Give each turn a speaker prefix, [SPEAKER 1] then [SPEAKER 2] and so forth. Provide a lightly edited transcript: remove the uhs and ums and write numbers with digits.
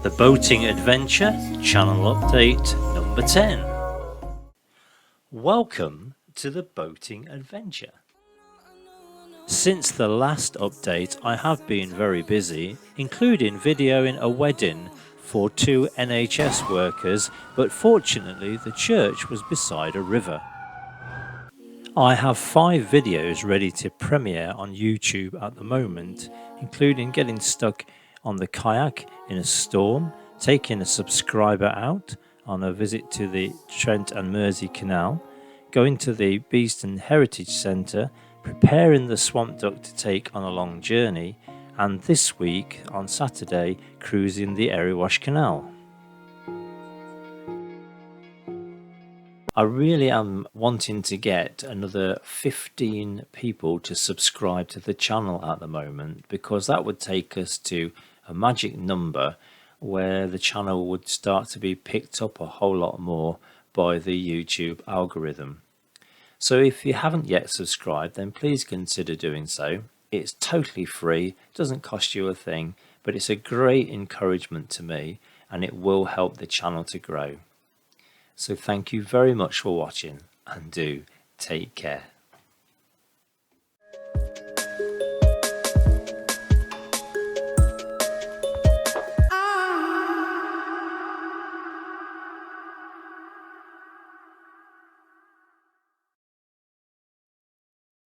[SPEAKER 1] The Boating Adventure Channel Update number 10. Welcome to the Boating Adventure. Since the last update I have been very busy, including videoing a wedding for 2 NHS workers, but fortunately the church was beside a river. I have 5 videos ready to premiere on YouTube at the moment, including getting stuck on the kayak in a storm, taking a subscriber out on a visit to the Trent and Mersey Canal, going to the Beeston Heritage Centre, preparing the swamp duck to take on a long journey, and this week on Saturday cruising the Erewash Canal. I really am wanting to get another 15 people to subscribe to the channel at the moment, because that would take us to a magic number where the channel would start to be picked up a whole lot more by the YouTube algorithm. So if you haven't yet subscribed, then please consider doing so. It's totally free, doesn't cost you a thing, but it's a great encouragement to me and it will help the channel to grow. So thank you very much for watching, and do take care.